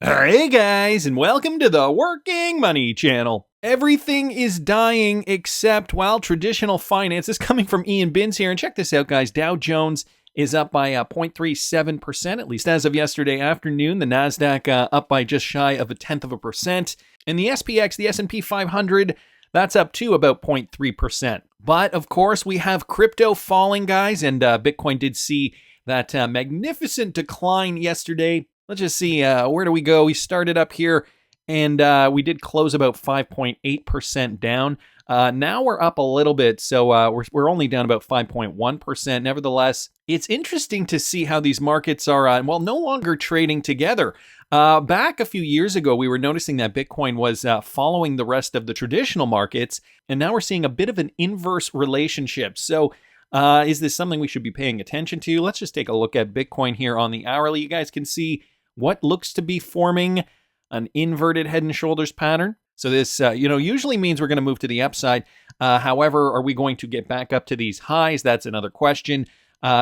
Hey guys, and welcome to the Working Money channel. Everything is dying except, well, traditional finance. This is coming from Ian Binns here, and check this out, guys. Dow Jones is up by 0.37%, at least as of yesterday afternoon. The NASDAQ up by just shy of 0.1%. And the SPX, the S&P 500, that's up to about 0.3%. But, of course, we have crypto falling, guys, and Bitcoin did see that magnificent decline yesterday. Let's just see, where do we go? We started up here, and we did close about 5.8% down. Now we're up a little bit, so we're only down about 5.1%. Nevertheless, it's interesting to see how these markets are, no longer trading together. Back a few years ago, we were noticing that Bitcoin was following the rest of the traditional markets, and now we're seeing a bit of an inverse relationship. So is this something we should be paying attention to? Let's just take a look at Bitcoin here on the hourly. You guys can see what looks to be forming an inverted head and shoulders pattern. So this, usually means we're going to move to the upside. However, are we going to get back up to these highs? That's another question.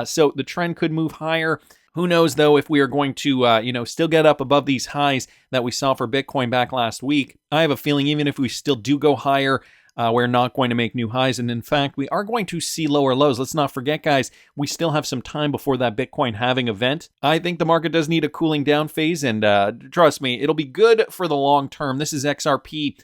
So the trend could move higher. Who knows, though, if we are going to, still get up above these highs that we saw for Bitcoin back last week. I have a feeling even if we still do go higher, we're not going to make new highs. And in fact, we are going to see lower lows. Let's not forget, guys, we still have some time before that Bitcoin halving event. I think the market does need a cooling down phase. And trust me, it'll be good for the long term. This is XRP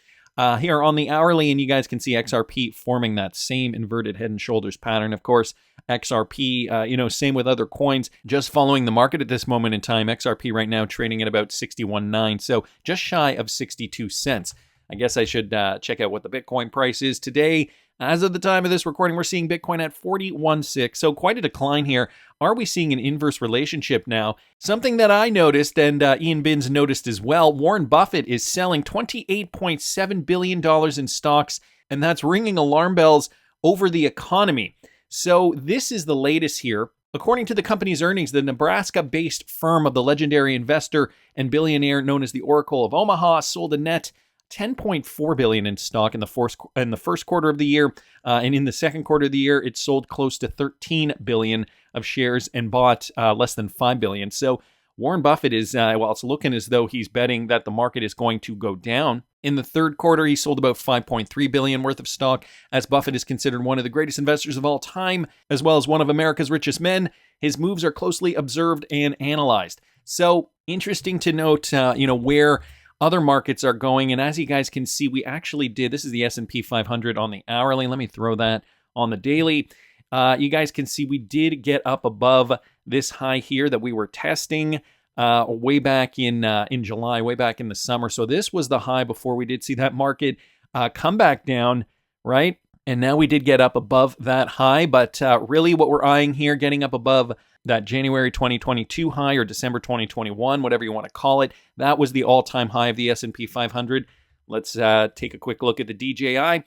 here on the hourly. And you guys can see XRP forming that same inverted head and shoulders pattern. Of course, XRP, same with other coins, just following the market at this moment in time. XRP right now trading at about 61.9, so just shy of 62 cents. I guess I should check out what the Bitcoin price is today. As of the time of this recording, we're seeing Bitcoin at 41.6, so quite a decline here. Are we seeing an inverse relationship now? Something that I noticed, and Ian Binns noticed as well, Warren Buffett is selling $28.7 billion in stocks, and that's ringing alarm bells over the economy. So this is the latest here. According to the company's earnings, the Nebraska-based firm of the legendary investor and billionaire known as the Oracle of Omaha sold a net $10.4 billion in stock in the first quarter of the year, and in the second quarter of the year, it sold close to $13 billion of shares and bought less than $5 billion. So Warren Buffett is, it's looking as though he's betting that the market is going to go down. In the third quarter, he sold about $5.3 billion worth of stock, as Buffett is considered one of the greatest investors of all time, as well as one of America's richest men. His moves are closely observed and analyzed. So interesting to note, where other markets are going. And as you guys can see, we actually did, this is the S&P 500 on the hourly. Let me throw that on the daily. You guys can see we did get up above this high here that we were testing way back in July, way back in the summer. So this was the high before we did see that market come back down, right? And now we did get up above that high, but really what we're eyeing here, getting up above that January 2022 high or December 2021, whatever you want to call it, that was the all-time high of the S&P 500. Let's take a quick look at the DJI.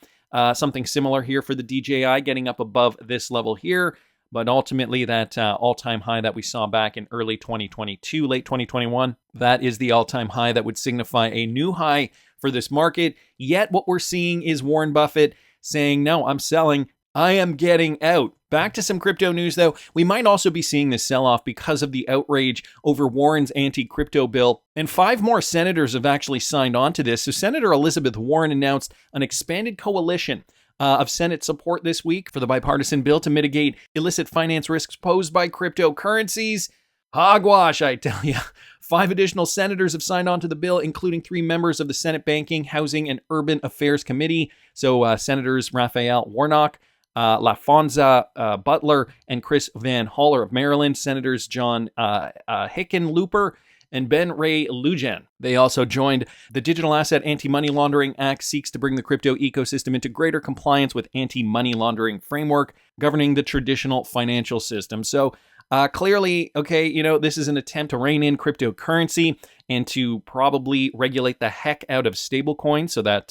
Something similar here for the DJI, getting up above this level here, but ultimately that all-time high that we saw back in early 2022, late 2021, that is the all-time high that would signify a new high for this market. Yet what we're seeing is Warren Buffett saying, no, I'm selling, I am getting out. Back to some crypto news, though. We might also be seeing this sell-off because of the outrage over Warren's anti-crypto bill. And 5 more senators have actually signed on to this. So Senator Elizabeth Warren announced an expanded coalition of Senate support this week for the bipartisan bill to mitigate illicit finance risks posed by cryptocurrencies. Hogwash, I tell you. 5 additional senators have signed on to the bill, including 3 members of the Senate Banking, Housing, and Urban Affairs Committee. So Senators Raphael Warnock, LaFonza Butler, and Chris Van Haller of Maryland, Senators John Hickenlooper and Ben Ray Lujan. They also joined the Digital Asset Anti-Money Laundering Act seeks to bring the crypto ecosystem into greater compliance with anti-money laundering framework governing the traditional financial system. So clearly, this is an attempt to rein in cryptocurrency and to probably regulate the heck out of stablecoins so that,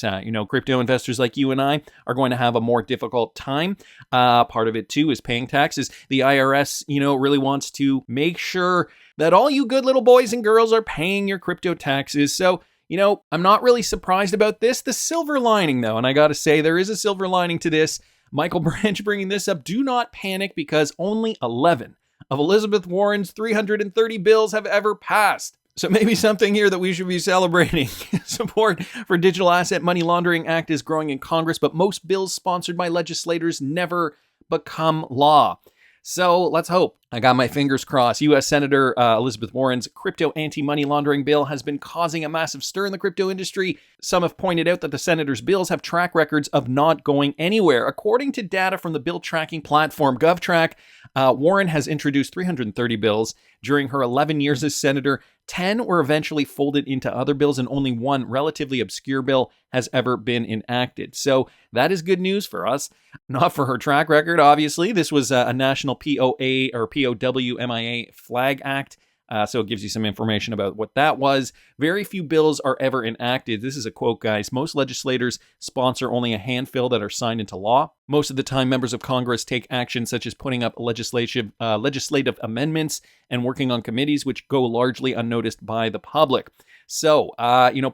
crypto investors like you and I are going to have a more difficult time. Part of it, too, is paying taxes. The IRS, really wants to make sure that all you good little boys and girls are paying your crypto taxes. So, I'm not really surprised about this. The silver lining, though, and I got to say, there is a silver lining to this. Michael Branch bringing this up. Do not panic because only 11 of Elizabeth Warren's 330 bills have ever passed. So maybe something here that we should be celebrating. Support for Digital Asset Money Laundering Act is growing in Congress, but most bills sponsored by legislators never become law. So let's hope. I got my fingers crossed. U.S. Senator Elizabeth Warren's crypto anti-money laundering bill has been causing a massive stir in the crypto industry. Some have pointed out that the senator's bills have track records of not going anywhere. According to data from the bill tracking platform GovTrack, Warren has introduced 330 bills during her 11 years as senator. 10 were eventually folded into other bills, and only one relatively obscure bill has ever been enacted. So that is good news for us. Not for her track record, obviously. This was a national POA or POWMIA flag act. So it gives you some information about what that was. Very few bills are ever enacted. This is a quote, guys. Most legislators sponsor only a handful that are signed into law. Most of the time, members of Congress take action such as putting up legislative amendments and working on committees, which go largely unnoticed by the public. So,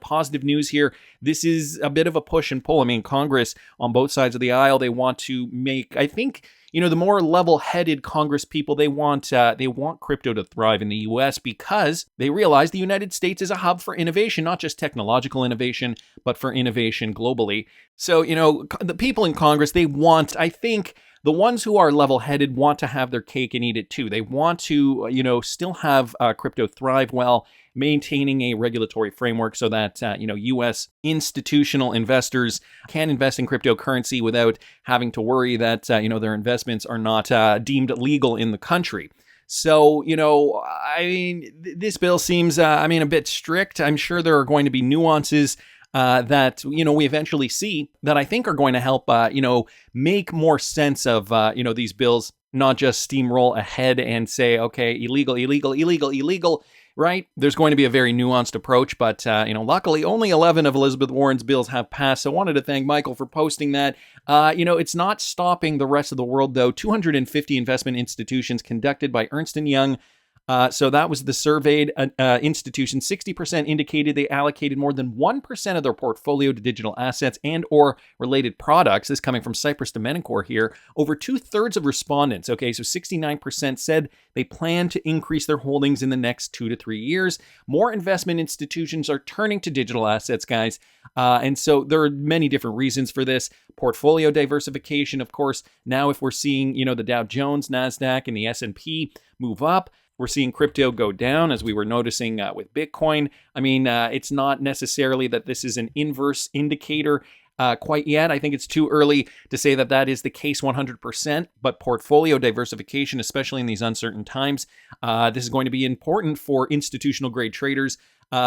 positive news here. This is a bit of a push and pull. I mean, Congress on both sides of the aisle, they want to make, I think, the more level-headed Congress people, they want crypto to thrive in the U.S. because they realize the United States is a hub for innovation, not just technological innovation, but for innovation globally. So, the people in Congress, they want, I think, the ones who are level-headed want to have their cake and eat it too. They want to, still have crypto thrive well, maintaining a regulatory framework so that, U.S. institutional investors can invest in cryptocurrency without having to worry that, their investments are not deemed legal in the country. So, this bill seems, a bit strict. I'm sure there are going to be nuances that, we eventually see that I think are going to help, make more sense of, these bills, not just steamroll ahead and say, okay, illegal, right? There's going to be a very nuanced approach, but, luckily only 11 of Elizabeth Warren's bills have passed. So I wanted to thank Michael for posting that. It's not stopping the rest of the world, though. 250 investment institutions conducted by Ernst & Young. So that was the surveyed institution. 60% indicated they allocated more than 1% of their portfolio to digital assets and or related products. This coming from Cypress Domenicor here. Over 2/3 of respondents, okay, so 69% said they plan to increase their holdings in the next 2 to 3 years. More investment institutions are turning to digital assets, guys. And so there are many different reasons for this. Portfolio diversification, of course. Now if we're seeing, the Dow Jones, NASDAQ, and the S&P move up, we're seeing crypto go down, as we were noticing with Bitcoin. I mean, it's not necessarily that this is an inverse indicator quite yet. I think it's too early to say that that is the case 100%, but portfolio diversification, especially in these uncertain times, this is going to be important for institutional grade traders.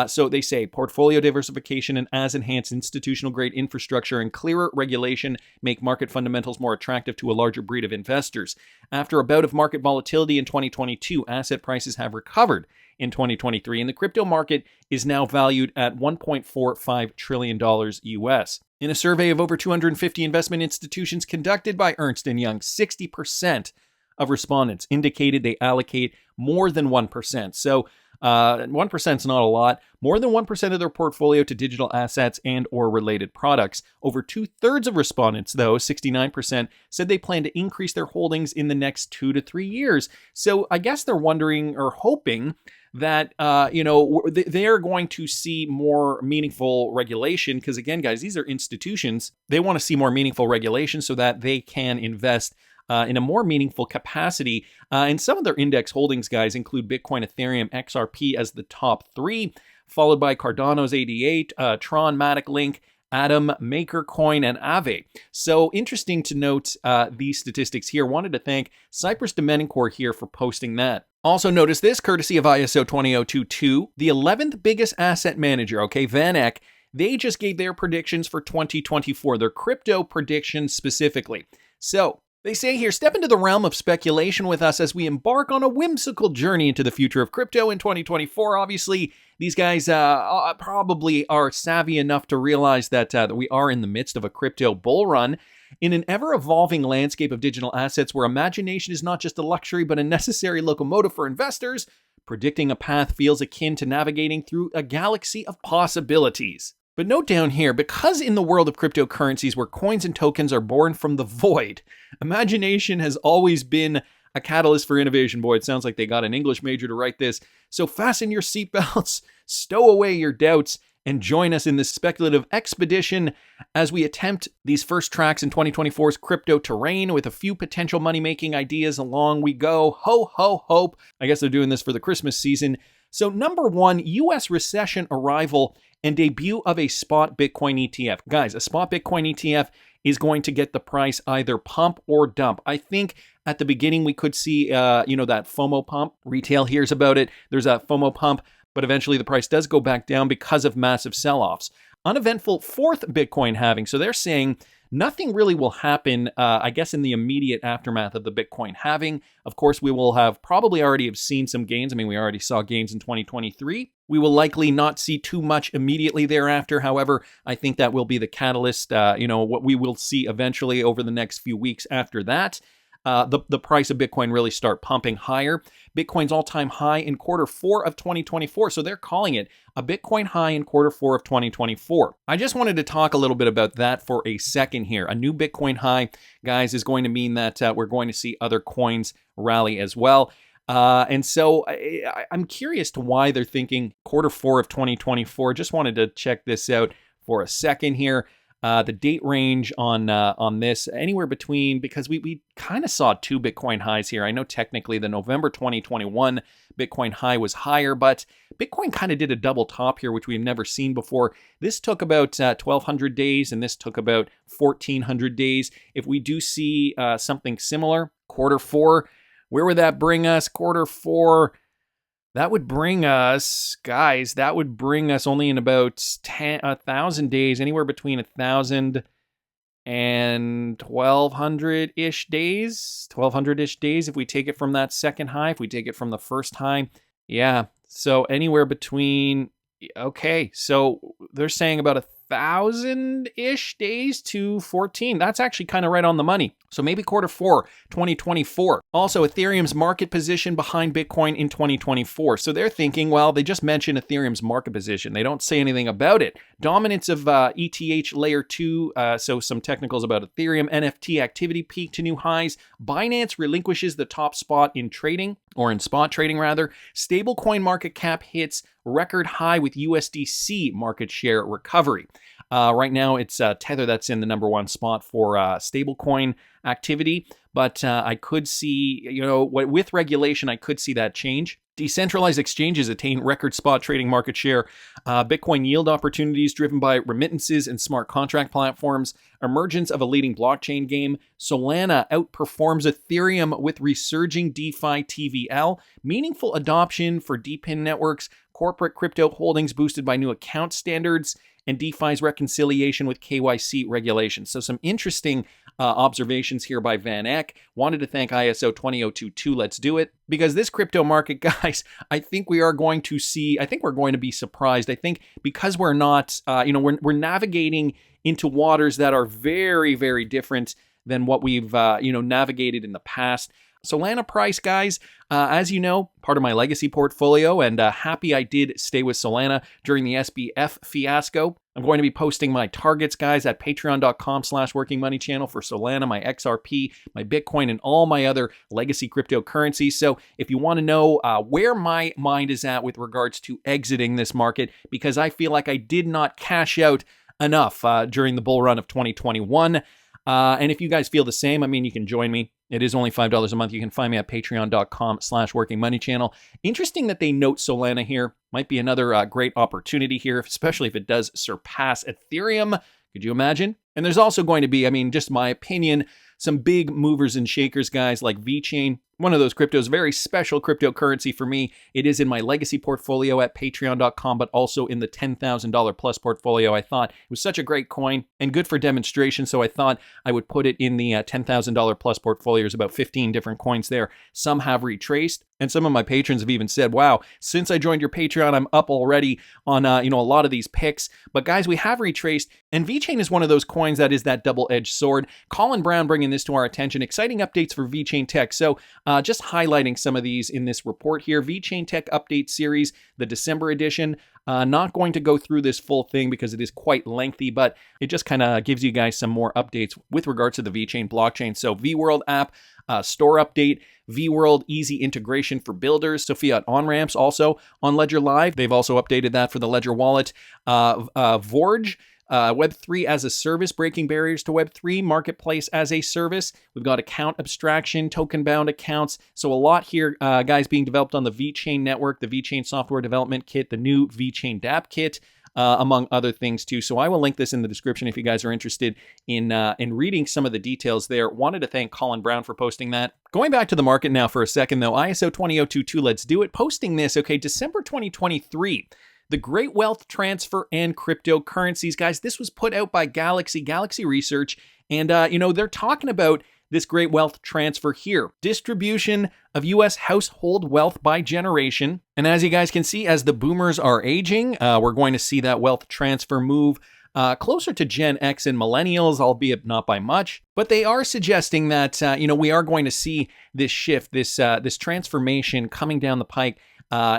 So they say portfolio diversification and as enhanced institutional grade infrastructure and clearer regulation make market fundamentals more attractive to a larger breed of investors. After a bout of market volatility in 2022, asset prices have recovered in 2023, and the crypto market is now valued at $1.45 trillion US. In a survey of over 250 investment institutions conducted by Ernst & Young, 60% of respondents indicated they allocate more than 1%. So 1% is not a lot. More than 1% of their portfolio to digital assets and or related products. Over 2/3 of respondents, though, 69%, said they plan to increase their holdings in the next 2 to 3 years. So I guess they're wondering or hoping that, they're going to see more meaningful regulation. Because again, guys, these are institutions. They want to see more meaningful regulation so that they can invest in a more meaningful capacity. And some of their index holdings, guys, include Bitcoin, Ethereum, XRP as the top 3, followed by Cardano's 88, Tron, Matic Link, Atom, MakerCoin, and Aave. So interesting to note these statistics here. Wanted to thank Cypress Domenicor here for posting that. Also notice this, courtesy of ISO 20022, the 11th biggest asset manager, okay, Van Eck, they just gave their predictions for 2024, their crypto predictions specifically. So they say here, step into the realm of speculation with us as we embark on a whimsical journey into the future of crypto in 2024. Obviously, these guys probably are savvy enough to realize that we are in the midst of a crypto bull run in an ever-evolving landscape of digital assets where imagination is not just a luxury but a necessary locomotive for investors. Predicting a path feels akin to navigating through a galaxy of possibilities. But note down here, because in the world of cryptocurrencies where coins and tokens are born from the void, imagination has always been a catalyst for innovation. Boy, it sounds like they got an English major to write this. So fasten your seatbelts stow away your doubts and join us in this speculative expedition as we attempt these first tracks in 2024's crypto terrain with a few potential money-making ideas along we go. Ho, ho, hope. I guess they're doing this for the Christmas season. So number one, U.S. recession arrival and debut of a spot Bitcoin ETF. Guys, a spot Bitcoin ETF is going to get the price either pump or dump. I think at the beginning we could see, that FOMO pump. Retail hears about it. There's a FOMO pump, but eventually the price does go back down because of massive sell-offs. Uneventful fourth Bitcoin halving. So they're saying nothing really will happen, I guess, in the immediate aftermath of the Bitcoin halving. Of course, we will have probably already have seen some gains. I mean, we already saw gains in 2023. We will likely not see too much immediately thereafter. However, I think that will be the catalyst, what we will see eventually over the next few weeks after that. The price of Bitcoin really start pumping higher. Bitcoin's all-time high in Q4 of 2024. So they're calling it a Bitcoin high in Q4 of 2024. I just wanted to talk a little bit about that for a second here. A new Bitcoin high, guys, is going to mean that we're going to see other coins rally as well. And so I'm curious to why they're thinking Q4 of 2024. Just wanted to check this out for a second here. The date range on this, anywhere between, because we kind of saw two Bitcoin highs here. I know technically the November 2021 Bitcoin high was higher, but Bitcoin kind of did a double top here, which we've never seen before. This took about 1,200 days, and this took about 1,400 days. If we do see something similar, Q4, where would that bring us? Q4. That would bring us, guys, only in about 1,000 days, anywhere between 1,000 and 1,200-ish days. 1,200-ish days if we take it from that second high, if we take it from the first high. Yeah, so anywhere between, okay, so they're saying about 1,000-ish days to 14. That's actually kind of right on the money. So maybe Q4 2024. Also, Ethereum's market position behind Bitcoin in 2024. So they're thinking, well, they just mentioned Ethereum's market position. They don't say anything about it. Dominance of ETH layer 2. So some technicals about Ethereum. NFT activity peaked to new highs. Binance relinquishes the top spot in trading, or in spot trading rather. Stablecoin market cap hits record high with USDC market share recovery. Right now, it's Tether that's in the number one spot for stablecoin activity, but I could see, with regulation, I could see that change. Decentralized exchanges attain record spot trading market share. Bitcoin yield opportunities driven by remittances and smart contract platforms. Emergence of a leading blockchain game. Solana outperforms Ethereum with resurging DeFi TVL. Meaningful adoption for DePIN networks. Corporate crypto holdings boosted by new account standards. And DeFi's reconciliation with KYC regulations. So some interesting observations here by Van Eck. Wanted to thank ISO 20022. Let's do it. Because this crypto market, guys, I think we're going to be surprised. I think because we're not, we're navigating into waters that are very, very different than what we've, navigated in the past. Solana price, guys, as you know, part of my legacy portfolio, and happy I did stay with Solana during the SBF fiasco. I'm going to be posting my targets, guys, at patreon.com/workingmoneychannel for Solana, my XRP, my Bitcoin, and all my other legacy cryptocurrencies. So if you want to know where my mind is at with regards to exiting this market, because I feel like I did not cash out enough during the bull run of 2021. And if you guys feel the same, I mean, you can join me. It is only $5 a month. You can find me at patreon.com/workingmoneychannel. Interesting that they note Solana here. Might be another great opportunity here, especially if it does surpass Ethereum. Could you imagine? And there's also going to be, just my opinion, some big movers and shakers, guys, like VChain. One of those cryptos, very special cryptocurrency for me. It is in my legacy portfolio at patreon.com, but also in the $10,000 plus portfolio. I thought it was such a great coin and good for demonstration, so I thought I would put it in the $10,000 plus portfolio. There's about 15 different coins there. Some have retraced, and some of my patrons have even said, wow, since I joined your Patreon, I'm up already on a lot of these picks. But guys, we have retraced, and VChain is one of those coins that is that double-edged sword. Colin Brown bringing this to our attention. Exciting updates for VChain Tech. So just highlighting some of these in this report here. VChain Tech Update Series, the December edition. Not going to go through this full thing because it is quite lengthy, but it just kind of gives you guys some more updates with regards to the VChain blockchain. So VWorld app, store update, VWorld easy integration for builders. So fiat on-ramps also on Ledger Live. They've also updated that for the Ledger wallet. Vorge, Web3 as a service, breaking barriers to Web3, marketplace as a service. We've got account abstraction, token-bound accounts. So a lot here, guys, being developed on the VChain network, the VChain software development kit, the new VChain dApp kit, among other things too. So I will link this in the description if you guys are interested in reading some of the details there. Wanted to thank Colin Brown for posting that. Going back to the market now for a second though, ISO 20022, let's do it. Posting this, okay, December 2023. The Great Wealth Transfer and Cryptocurrencies. Guys, this was put out by Galaxy Research, and, they're talking about this great wealth transfer here. Distribution of U.S. household wealth by generation. And as you guys can see, as the boomers are aging, we're going to see that wealth transfer move closer to Gen X and millennials, albeit not by much. But they are suggesting that, we are going to see this shift, this transformation coming down the pike.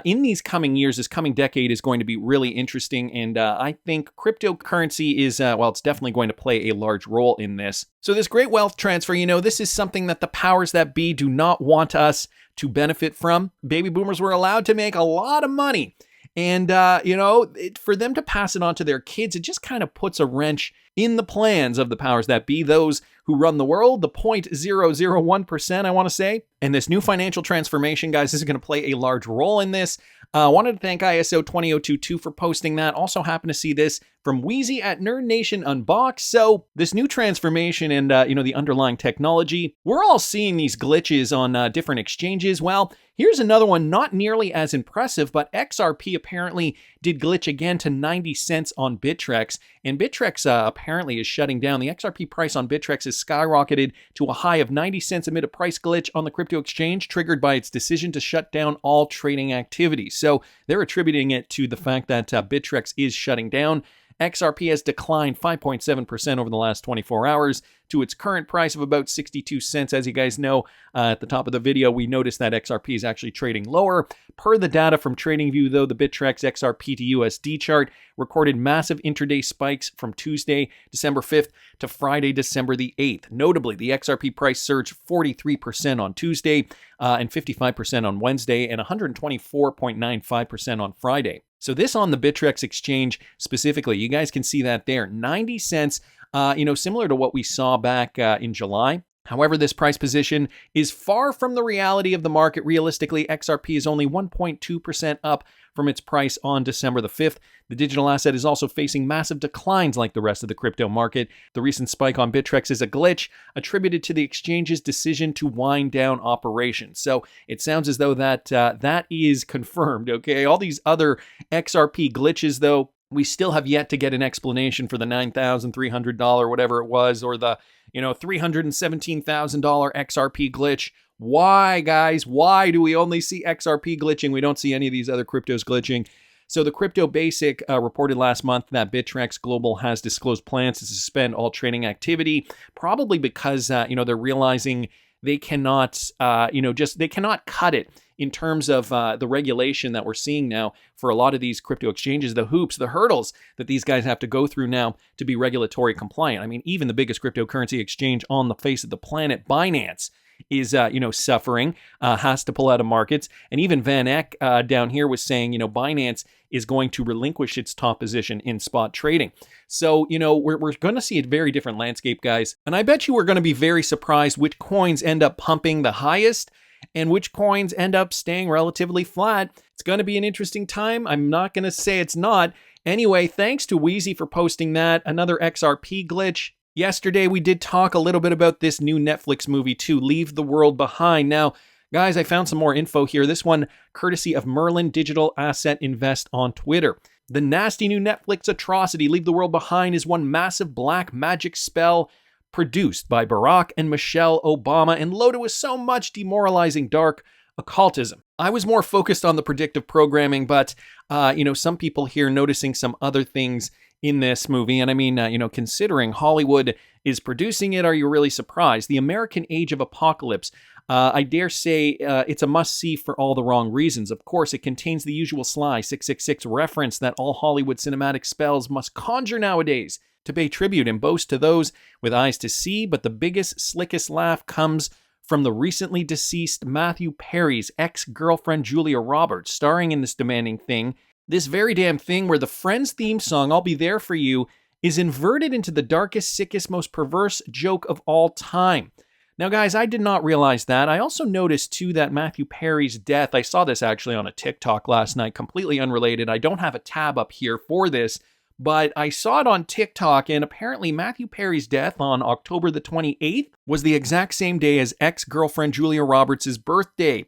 In these coming years, this coming decade is going to be really interesting, and I think cryptocurrency is, it's definitely going to play a large role in this. So this great wealth transfer, this is something that the powers that be do not want us to benefit from. Baby boomers were allowed to make a lot of money, and, for them to pass it on to their kids, it just kind of puts a wrench in the plans of the powers that be, those who run the world, the 0.001%, I want to say. And this new financial transformation, guys, this is going to play a large role in this. I wanted to thank ISO 20022 for posting that. Also happened to see this from Wheezy at Nerd Nation Unboxed. So this new transformation and, the underlying technology, we're all seeing these glitches on different exchanges. Well, here's another one, not nearly as impressive, but XRP apparently did glitch again to 90 cents on Bittrex. And Bittrex apparently is shutting down. The XRP price on Bittrex has skyrocketed to a high of 90 cents amid a price glitch on the crypto exchange triggered by its decision to shut down all trading activities. So they're attributing it to the fact that Bittrex is shutting down. XRP has declined 5.7% over the last 24 hours to its current price of about 62 cents. As you guys know, at the top of the video, we noticed that XRP is actually trading lower. Per the data from TradingView, though, the Bittrex XRP to USD chart recorded massive intraday spikes from Tuesday, December 5th to Friday, December the 8th. Notably, the XRP price surged 43% on Tuesday and 55% on Wednesday and 124.95% on Friday. So this on the Bittrex exchange specifically, you guys can see that there, 90 cents, similar to what we saw back in July. However, this price position is far from the reality of the market. Realistically, XRP is only 1.2% up from its price on December the 5th. The digital asset is also facing massive declines like the rest of the crypto market. The recent spike on Bittrex is a glitch attributed to the exchange's decision to wind down operations. So it sounds as though that is confirmed, okay? All these other XRP glitches, though, we still have yet to get an explanation for the $9,300, whatever it was, or the, $317,000 XRP glitch. Why, guys? Why do we only see XRP glitching? We don't see any of these other cryptos glitching. So the Crypto Basic reported last month that Bittrex Global has disclosed plans to suspend all trading activity, probably because, they're realizing they cannot, they cannot cut it in terms of the regulation that we're seeing now for a lot of these crypto exchanges, the hoops, the hurdles that these guys have to go through now to be regulatory compliant. I mean, even the biggest cryptocurrency exchange on the face of the planet, Binance, is, suffering, has to pull out of markets. And even Van Eck down here was saying, Binance is going to relinquish its top position in spot trading. So, we're going to see a very different landscape, guys. And I bet you we're going to be very surprised which coins end up pumping the highest and which coins end up staying relatively flat. It's going to be an interesting time. I'm not going to say it's not. Anyway, thanks to Wheezy for posting that. Another XRP glitch. Yesterday, we did talk a little bit about this new Netflix movie too, Leave the World Behind. Now, guys, I found some more info here. This one, courtesy of Merlin Digital Asset Invest on Twitter. The nasty new Netflix atrocity, Leave the World Behind, is one massive black magic spell produced by Barack and Michelle Obama and loaded with so much demoralizing dark occultism. I was more focused on the predictive programming, but, some people here noticing some other things in this movie. And I mean, considering Hollywood is producing it, are you really surprised? The American Age of Apocalypse, I dare say it's a must-see for all the wrong reasons. Of course, it contains the usual sly 666 reference that all Hollywood cinematic spells must conjure nowadays to pay tribute and boast to those with eyes to see, but the biggest, slickest laugh comes from the recently deceased Matthew Perry's ex-girlfriend Julia Roberts, starring in this demanding thing. This very damn thing where the Friends theme song, I'll Be There For You, is inverted into the darkest, sickest, most perverse joke of all time. Now, guys, I did not realize that. I also noticed, too, that Matthew Perry's death, I saw this actually on a TikTok last night, completely unrelated. I don't have a tab up here for this, but I saw it on TikTok, and apparently Matthew Perry's death on October the 28th was the exact same day as ex-girlfriend Julia Roberts' birthday.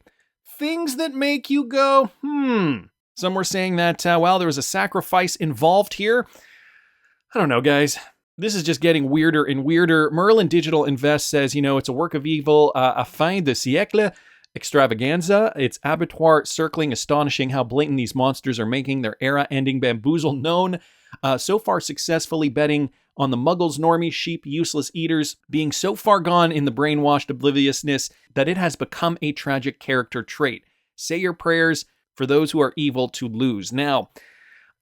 Things that make you go, Some were saying that, there was a sacrifice involved here. I don't know, guys. This is just getting weirder and weirder. Merlin Digital Invest says, it's a work of evil, a fin de siècle extravaganza. It's abattoir circling, astonishing how blatant these monsters are making their era-ending bamboozle known. So far successfully betting on the muggles, normies, sheep, useless eaters, being so far gone in the brainwashed obliviousness that it has become a tragic character trait. Say your prayers for those who are evil to lose. Now,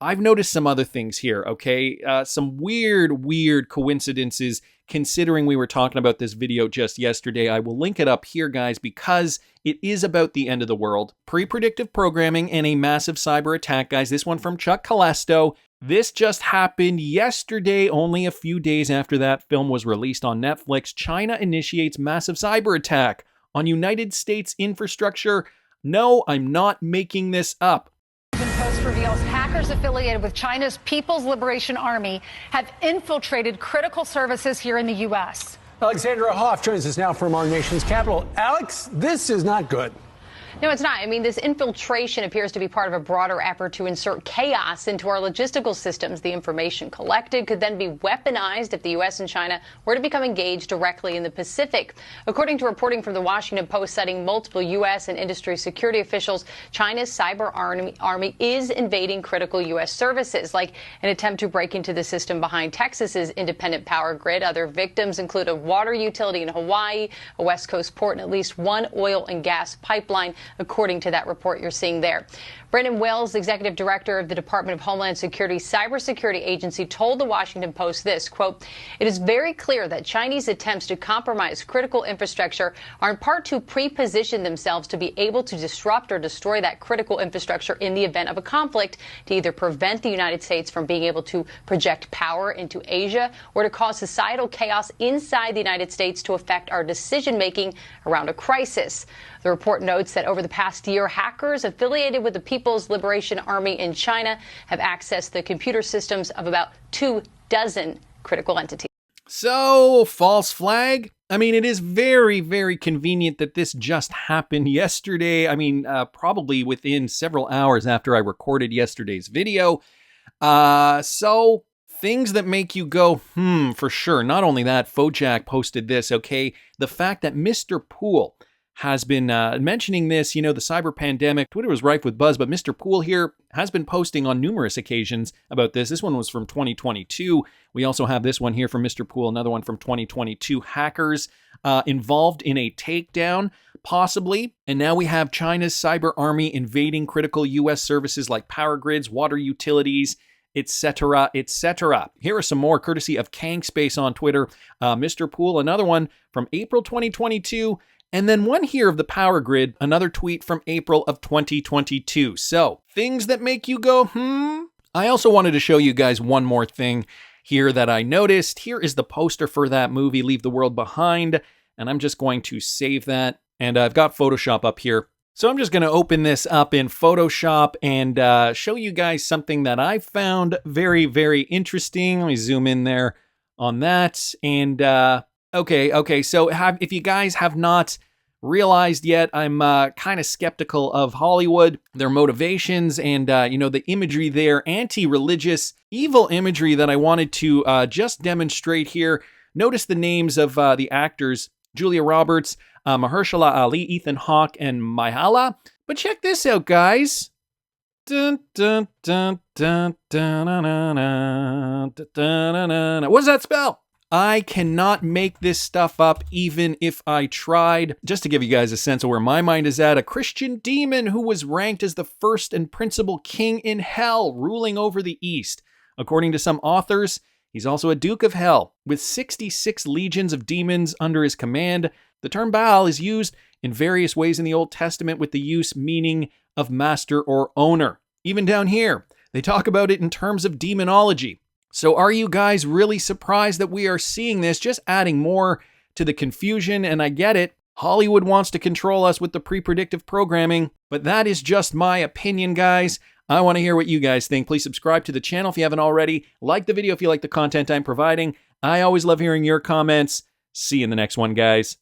I've noticed some other things here, okay? Some weird coincidences considering we were talking about this video just yesterday. I will link it up here, guys, because it is about the end of the world. Pre-predictive programming and a massive cyber attack, guys. This one from Chuck Calesto. This just happened yesterday, only a few days after that film was released on Netflix. China initiates massive cyber attack on United States infrastructure. No, I'm not making this up. Post reveals hackers affiliated with China's People's Liberation Army have infiltrated critical services here in the U.S. Alexandra Hoff joins us now from our nation's capital. Alex, this is not good. No, it's not. I mean, this infiltration appears to be part of a broader effort to insert chaos into our logistical systems. The information collected could then be weaponized if the U.S. and China were to become engaged directly in the Pacific. According to reporting from the Washington Post citing multiple U.S. and industry security officials, China's cyber army is invading critical U.S. services, like an attempt to break into the system behind Texas's independent power grid. Other victims include a water utility in Hawaii, a West Coast port, and at least one oil and gas pipeline, according to that report you're seeing there. Brandon Wells, executive director of the Department of Homeland Security's cybersecurity agency, told the Washington Post this, quote, "It is very clear that Chinese attempts to compromise critical infrastructure are in part to pre-position themselves to be able to disrupt or destroy that critical infrastructure in the event of a conflict, to either prevent the United States from being able to project power into Asia or to cause societal chaos inside the United States to affect our decision-making around a crisis." The report notes that over the past year, hackers affiliated with the People's Liberation Army in China have accessed the computer systems of about 24 critical entities. So, false flag? I mean, it is very, very convenient that this just happened yesterday. I mean, probably within several hours after I recorded yesterday's video. So, things that make you go, for sure. Not only that, Fojack posted this, okay? The fact that Mr. Poole has been mentioning this, the cyber pandemic. Twitter was rife with buzz, but Mr. Poole here has been posting on numerous occasions about this. This one was from 2022. We also have this one here from Mr. Poole, another one from 2022. Hackers involved in a takedown, possibly. And now we have China's cyber army invading critical U.S. services like power grids, water utilities, etc., etc. Here are some more courtesy of Kang Space on Twitter. Mr. Poole, another one from April 2022. And then one here of the power grid, another tweet from April of 2022. So, things that make you go, I also wanted to show you guys one more thing here that I noticed. Here is the poster for that movie, Leave the World Behind. And I'm just going to save that. And I've got Photoshop up here. So I'm just going to open this up in Photoshop and show you guys something that I found very, very interesting. Let me zoom in there on that. And Okay. So if you guys have not realized yet, I'm kind of skeptical of Hollywood, their motivations, and, the imagery there, anti-religious, evil imagery that I wanted to just demonstrate here. Notice the names of the actors, Julia Roberts, Mahershala Ali, Ethan Hawke, and Myhala. But check this out, guys. Dun, dun, dun, dun, dun, dun, dun, dun, dun, dun, dun. What does that spell? I cannot make this stuff up even if I tried. Just to give you guys a sense of where my mind is at, a Christian demon who was ranked as the first and principal king in hell, ruling over the East. According to some authors, he's also a Duke of Hell, with 66 legions of demons under his command. The term Baal is used in various ways in the Old Testament with the use meaning of master or owner. Even down here, they talk about it in terms of demonology. So are you guys really surprised that we are seeing this, just adding more to the confusion? And I get it. Hollywood wants to control us with the pre-predictive programming, but that is just my opinion, guys. I want to hear what you guys think. Please subscribe to the channel if you haven't already. Like the video if you like the content I'm providing. I always love hearing your comments. See you in the next one, guys.